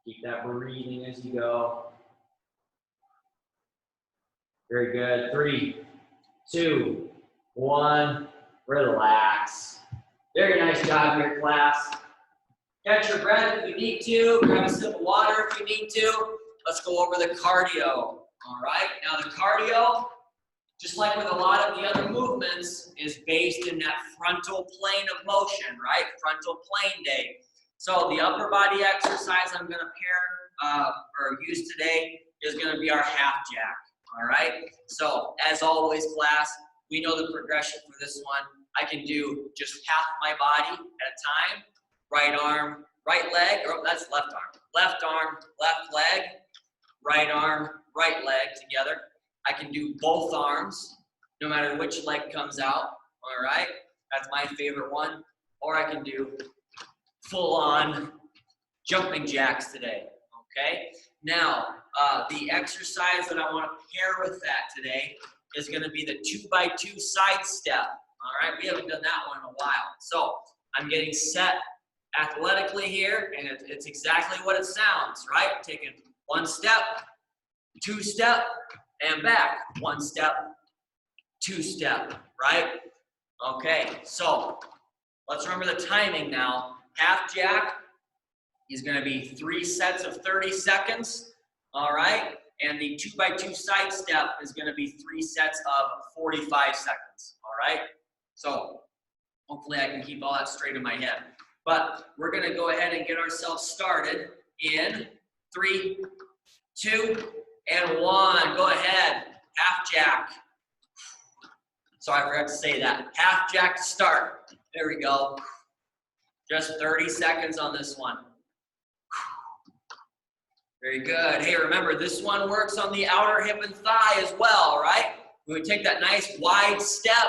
Keep that breathing as you go. Very good. 3, 2, 1, relax. Very nice job here, class. Catch your breath if you need to. Grab a sip of water if you need to. Let's go over the cardio. All right. Now the cardio, just like with a lot of the other movements, is based in that frontal plane of motion, right? Frontal plane day. So the upper body exercise I'm going to pair or use today is going to be our half jack. All right. So as always, class, we know the progression for this one. I can do just half my body at a time. Right arm, right leg, or that's left arm. Left arm, left leg, right arm, right leg together. I can do both arms, no matter which leg comes out. All right. That's my favorite one. Or I can do full-on jumping jacks today. Okay. Now, the exercise that I want to pair with that today is going to be the 2x2 side step. All right, we haven't done that one in a while. So I'm getting set athletically here, and it's exactly what it sounds, right? Taking 1 step, 2 step, and back. 1 step, 2 step, right? Okay, so let's remember the timing now. Half jack is going to be 3 sets of 30 seconds, all right? And the 2x2 side step is going to be 3 sets of 45 seconds, all right? So hopefully I can keep all that straight in my head. But we're going to go ahead and get ourselves started in 3, 2, and 1. Go ahead, half jack. Sorry, I forgot to say that. Half jack to start. There we go. Just 30 seconds on this one. Very good. Hey, remember, this one works on the outer hip and thigh as well, right? We would take that nice wide step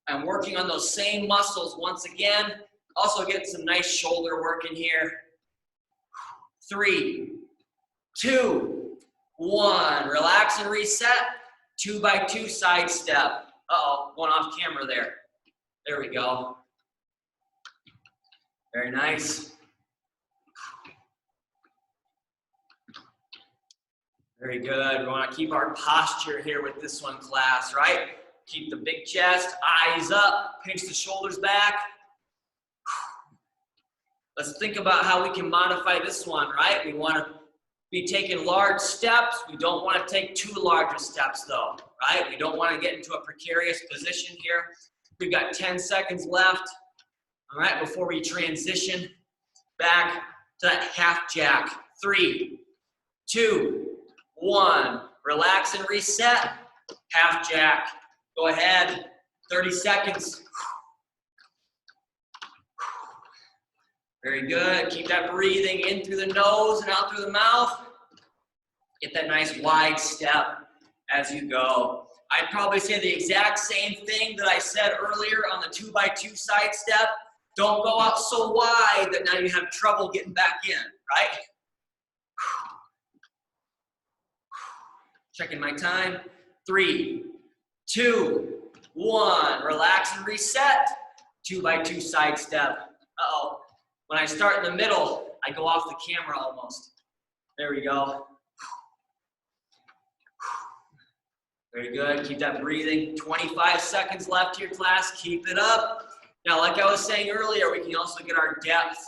and working on those same muscles once again. Also get some nice shoulder work in here. 3, 2, 1. Relax and reset. 2x2 side step. Uh-oh, going off camera there. There we go. Very nice. Very good. We want to keep our posture here with this one, class, right? Keep the big chest, eyes up, pinch the shoulders back. Let's think about how we can modify this one, right? We want to be taking large steps. We don't want to take too large of steps, though, right? We don't want to get into a precarious position here. We've got 10 seconds left, all right, before we transition back to that half jack. 3, 2, 1. Relax and reset. Half jack. Go ahead. 30 seconds. Very good. Keep that breathing in through the nose and out through the mouth. Get that nice wide step as you go. I'd probably say the exact same thing that I said earlier on the 2x2 side step. Don't go out so wide that now you have trouble getting back in, right? Checking my time. 3, 2, 1. Relax and reset. 2x2 side step. Uh-oh. When I start in the middle, I go off the camera almost. There we go. Very good. Keep that breathing. 25 seconds left here, class. Keep it up. Now, like I was saying earlier, we can also get our depth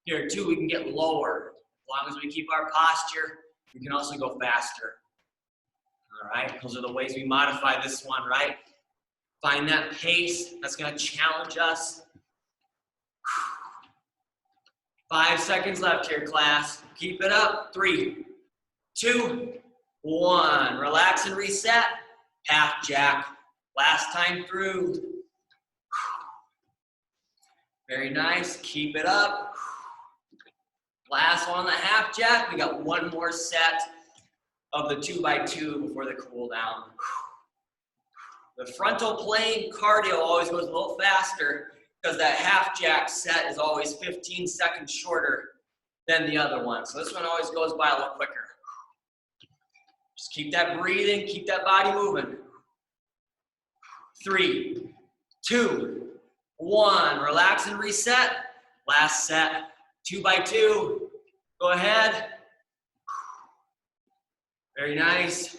here too. We can get lower. As long as we keep our posture, we can also go faster. All right, those are the ways we modify this one, right? Find that pace that's going to challenge us. 5 seconds left here, class. Keep it up. 3, 2, 1. Relax and reset. Half jack. Last time through. Very nice. Keep it up. Last one on the half jack. We got one more set of the 2x2 before the cool down. The frontal plane cardio always goes a little faster because that half jack set is always 15 seconds shorter than the other one. So this one always goes by a little quicker. Just keep that breathing, keep that body moving. 3, 2, 1. Relax and reset. Last set, 2x2. Go ahead. Very nice.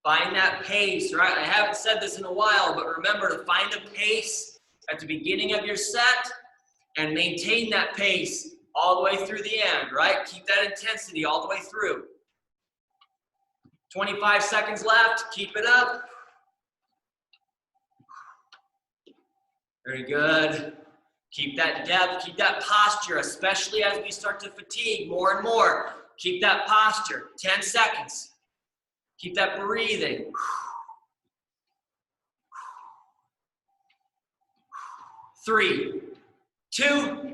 Find that pace, right? I haven't said this in a while, but remember to find a pace at the beginning of your set and maintain that pace all the way through the end, right? Keep that intensity all the way through. 25 seconds left. Keep it up. Very good. Keep that depth, keep that posture, especially as we start to fatigue more and more. Keep that posture. 10 seconds. Keep that breathing. 3, 2,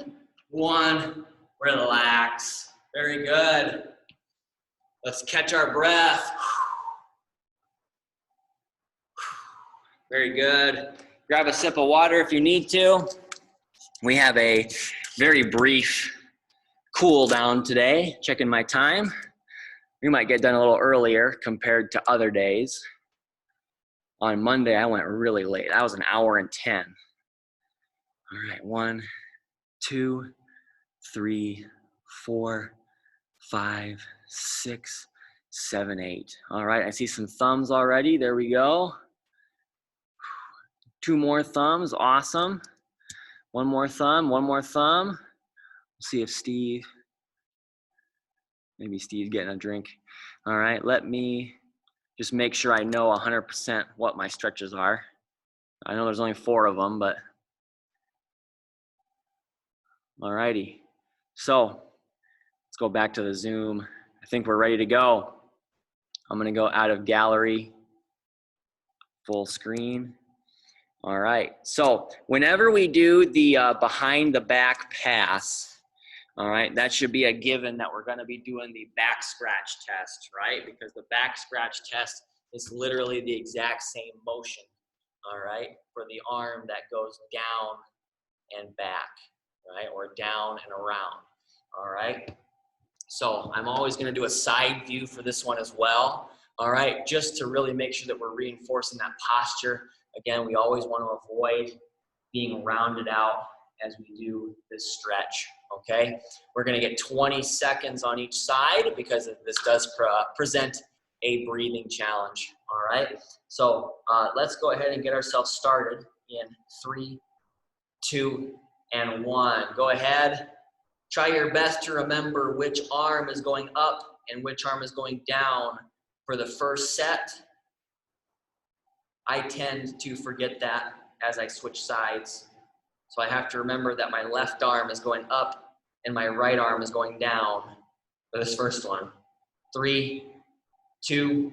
1. Relax. Very good. Let's catch our breath. Very good. Grab a sip of water if you need to. We have a very brief cool down today. Checking my time. We might get done a little earlier compared to other days. On Monday, I went really late. I was an hour and 10. All right, 1, 2, 3, 4, 5, 6, 7, 8. All right, I see some thumbs already. There we go. 2 more thumbs, awesome. 1 more thumb, 1 more thumb. We'll see if maybe Steve's getting a drink. All right, let me just make sure I know 100% what my stretches are. I know there's only 4 of them, but all righty. So let's go back to the Zoom. I think we're ready to go. I'm gonna go out of gallery, full screen. All right, so whenever we do the behind the back pass, all right, that should be a given that we're gonna be doing the back scratch test, right? Because the back scratch test is literally the exact same motion, all right, for the arm that goes down and back, right, or down and around, all right? So I'm always gonna do a side view for this one as well, all right, just to really make sure that we're reinforcing that posture. Again, we always want to avoid being rounded out as we do this stretch, okay? We're gonna get 20 seconds on each side because this does present a breathing challenge, all right? So let's go ahead and get ourselves started in 3, 2, and 1. Go ahead. Try your best to remember which arm is going up and which arm is going down for the first set. I tend to forget that as I switch sides. So I have to remember that my left arm is going up and my right arm is going down for this first one. 3, 2,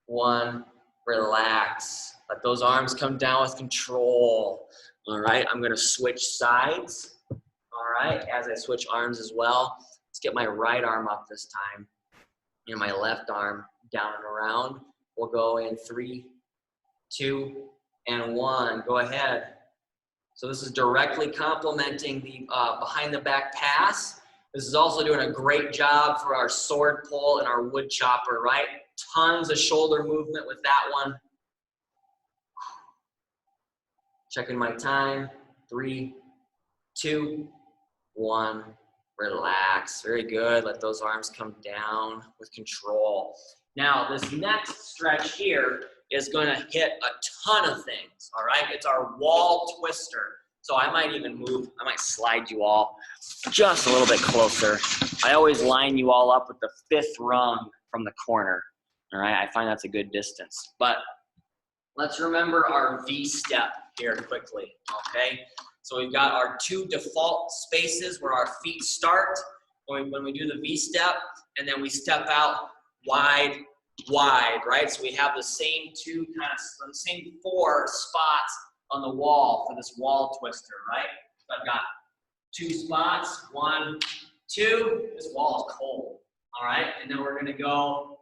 1, relax. Let those arms come down with control. All right, I'm gonna switch sides. All right, as I switch arms as well. Let's get my right arm up this time and my left arm down and around. We'll go in 3, 2, and 1. Go ahead. So this is directly complementing the behind the back pass. This is also doing a great job for our sword pull and our woodchopper, right? Tons of shoulder movement with that one. Checking my time. 3, 2, 1. Relax. Very good. Let those arms come down with control. Now, this next stretch here is going to hit a ton of things, all right? It's our wall twister. So I might even move, I might slide you all just a little bit closer. I always line you all up with the 5th rung from the corner, all right? I find that's a good distance. But let's remember our V step here quickly, okay? So we've got our 2 default spaces where our feet start when we do the V step, and then we step out wide, wide, right? So we have the same the same 4 spots on the wall for this wall twister, right? So I've got 2 spots, 1, 2. This wall is cold, all right? And then we're gonna go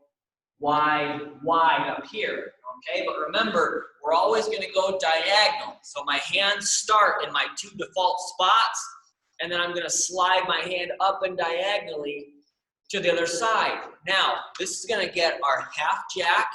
wide, wide up here, okay? But remember, we're always gonna go diagonal. So my hands start in my 2 default spots, and then I'm gonna slide my hand up and diagonally to the other side. Now, this is gonna get our half jack,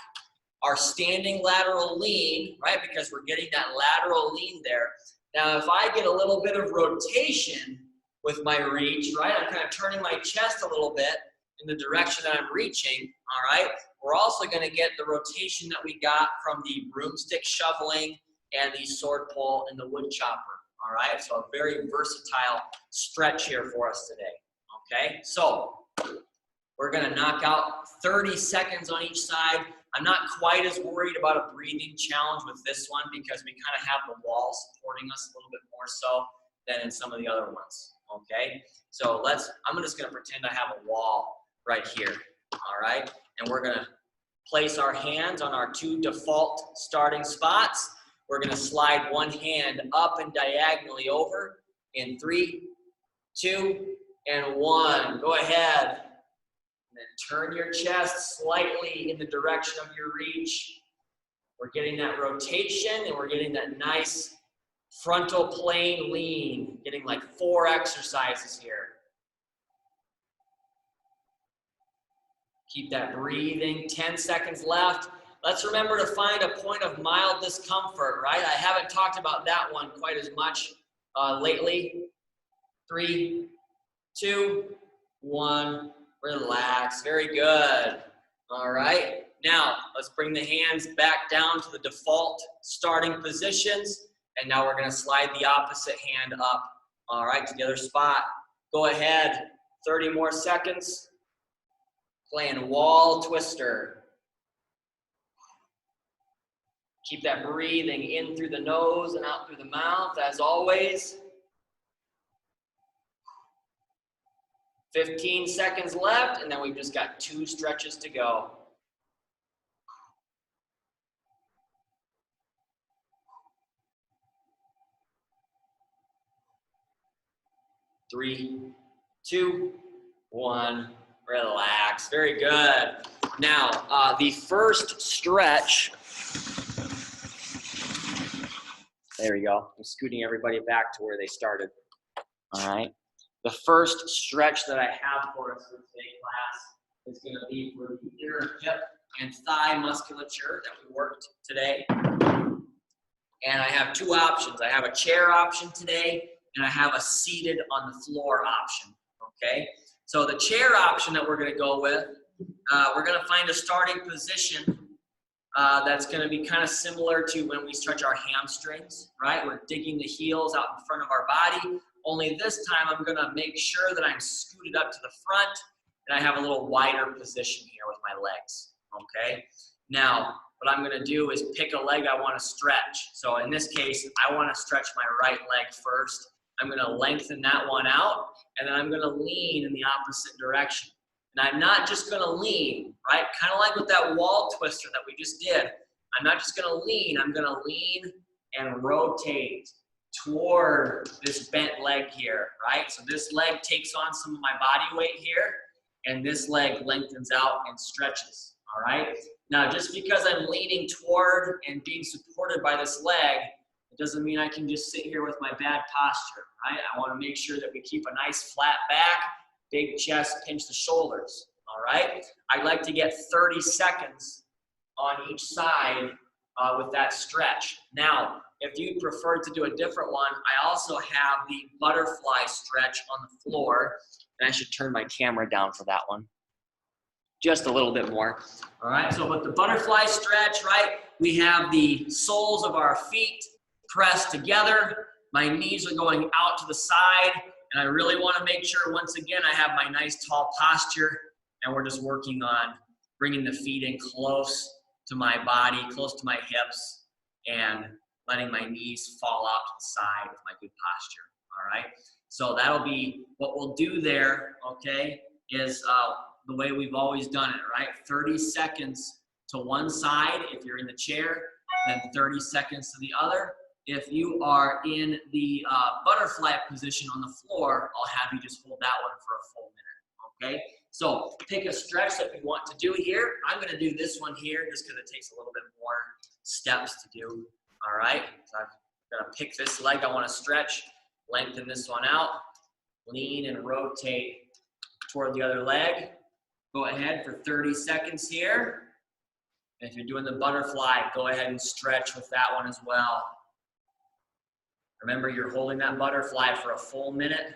our standing lateral lean, right? Because we're getting that lateral lean there. Now, if I get a little bit of rotation with my reach, right? I'm kind of turning my chest a little bit in the direction that I'm reaching, all right? We're also gonna get the rotation that we got from the broomstick shoveling and the sword pull and the woodchopper, all right? So a very versatile stretch here for us today, okay? So we're gonna knock out 30 seconds on each side. I'm not quite as worried about a breathing challenge with this one because we kind of have the wall supporting us a little bit more so than in some of the other ones, okay? So I'm just gonna pretend I have a wall right here, all right? And we're gonna place our hands on our 2 default starting spots. We're gonna slide one hand up and diagonally over in 3, 2, and 1. Go ahead. And then turn your chest slightly in the direction of your reach. We're getting that rotation and we're getting that nice frontal plane lean, getting like 4 exercises here. Keep that breathing, 10 seconds left. Let's remember to find a point of mild discomfort, right? I haven't talked about that one quite as much lately. 3, 2, 1. Relax. Very good. All right. Now, let's bring the hands back down to the default starting positions. And now we're going to slide the opposite hand up. All right, to the other spot. Go ahead. 30 more seconds. Playing wall twister. Keep that breathing in through the nose and out through the mouth, as always. 15 seconds left, and then we've just got 2 stretches to go. 3, 2, 1. Relax. Very good. Now, the first stretch. There we go. I'm scooting everybody back to where they started. All right. The first stretch that I have for us in today's class is going to be for the inner hip and thigh musculature that we worked today. And I have 2 options. I have a chair option today, and I have a seated on the floor option. Okay. So the chair option that we're going to go with, we're going to find a starting position that's going to be kind of similar to when we stretch our hamstrings, right? We're digging the heels out in front of our body. Only this time I'm going to make sure that I'm scooted up to the front and I have a little wider position here with my legs, okay? Now, what I'm going to do is pick a leg I want to stretch. So in this case, I want to stretch my right leg first. I'm going to lengthen that one out, and then I'm going to lean in the opposite direction. And I'm not just going to lean, right? Kind of like with that wall twister that we just did. I'm not just going to lean. I'm going to lean and rotate toward this bent leg here, right? So this leg takes on some of my body weight here, and this leg lengthens out and stretches, all right? Now, just because I'm leaning toward and being supported by this leg, it doesn't mean I can just sit here with my bad posture, right? I want to make sure that we keep a nice flat back, big chest, pinch the shoulders, all right? I'd like to get 30 seconds on each side with that stretch. Now, if you prefer to do a different one, I also have the butterfly stretch on the floor, and I should turn my camera down for that one. Just a little bit more, all right? So with the butterfly stretch, right, we have the soles of our feet pressed together. My knees are going out to the side, and I really want to make sure, once again, I have my nice tall posture, and we're just working on bringing the feet in close to my body, close to my hips, and letting my knees fall out to the side with my good posture, all right? So that'll be what we'll do there, okay, is the way we've always done it, right? 30 seconds to one side if you're in the chair, then 30 seconds to the other. If you are in the butterfly position on the floor, I'll have you just hold that one for a full minute, okay? So pick a stretch that we want to do here. I'm going to do this one here just because it takes a little bit more steps to do, all right? So I'm going to pick this leg I want to stretch, lengthen this one out, lean and rotate toward the other leg. Go ahead for 30 seconds here. And if you're doing the butterfly, go ahead and stretch with that one as well. Remember, you're holding that butterfly for a full minute.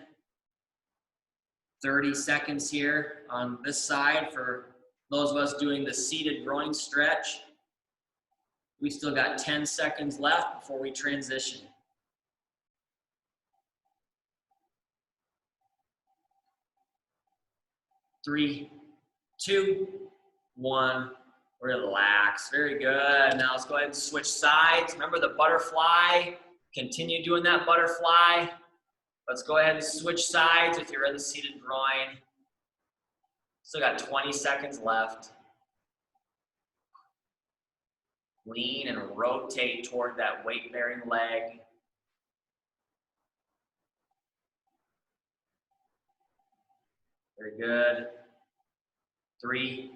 30 seconds here on this side for those of us doing the seated groin stretch. We still got 10 seconds left before we transition. 3, 2, 1. Relax. Very good. Now let's go ahead and switch sides. Remember the butterfly. Continue doing that butterfly. Let's go ahead and switch sides if you're in the seated groin. Still got 20 seconds left. Lean and rotate toward that weight-bearing leg. Very good. 3,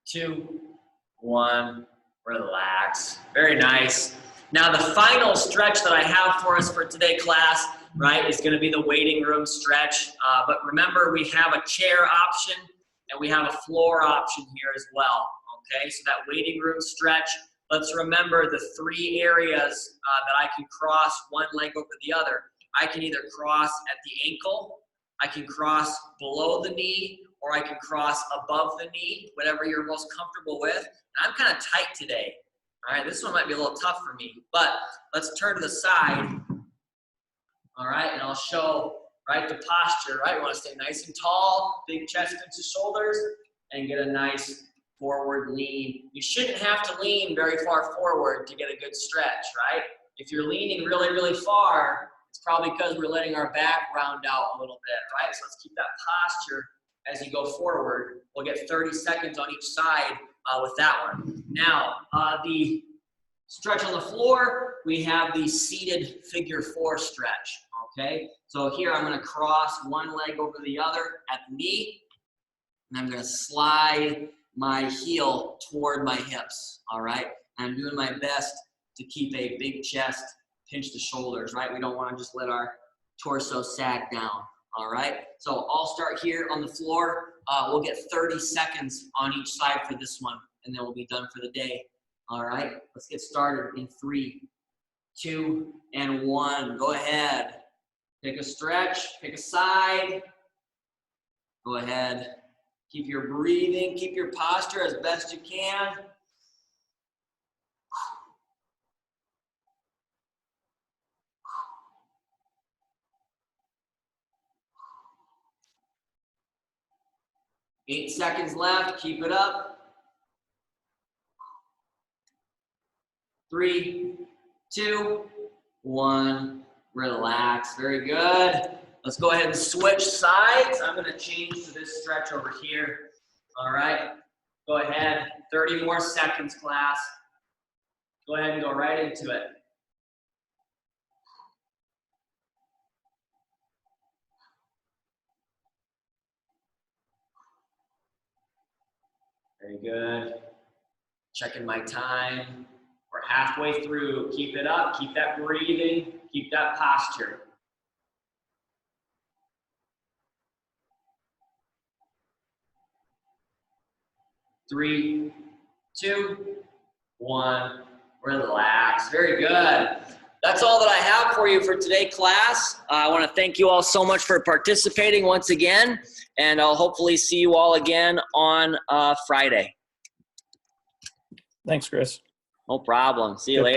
2, 1. Relax. Very nice. Now the final stretch that I have for us for today, class, right, is going to be the waiting room stretch. But remember, we have a chair option and we have a floor option here as well. Okay, so that waiting room stretch, let's remember the 3 areas that I can cross one leg over the other. I can either cross at the ankle, I can cross below the knee, or I can cross above the knee, whatever you're most comfortable with. And I'm kind of tight today. All right, this one might be a little tough for me, but let's turn to the side. All right, and I'll show, right, the posture, right? We want to stay nice and tall, big chest into shoulders, and get a nice forward lean. You shouldn't have to lean very far forward to get a good stretch, right? If you're leaning really, really far, it's probably because we're letting our back round out a little bit, right? So let's keep that posture as you go forward. We'll get 30 seconds on each side with that one. Now, the stretch on the floor, we have the seated figure 4 stretch, okay? So here I'm gonna cross one leg over the other at the knee, and I'm gonna slide my heel toward my hips, all right? I'm doing my best to keep a big chest, pinch the shoulders, right? We don't wanna just let our torso sag down, all right? So I'll start here on the floor. We'll get 30 seconds on each side for this one, and then we'll be done for the day, all right? Let's get started in 3, 2, and 1. Go ahead. Pick a stretch, pick a side. Go ahead. Keep your breathing, keep your posture as best you can. Eight seconds left, keep it up. 3, 2, 1, relax, very good. Let's go ahead and switch sides. I'm gonna change to this stretch over here. All right, go ahead, 30 more seconds, class. Go ahead and go right into it. Very good. Checking my time. We're halfway through. Keep it up, keep that breathing, keep that posture. Three, 2, 1, relax. Very good. That's all that I have for you for today, class. I want to thank you all so much for participating once again, and I'll hopefully see you all again on Friday. Thanks, Chris. No problem. See you later.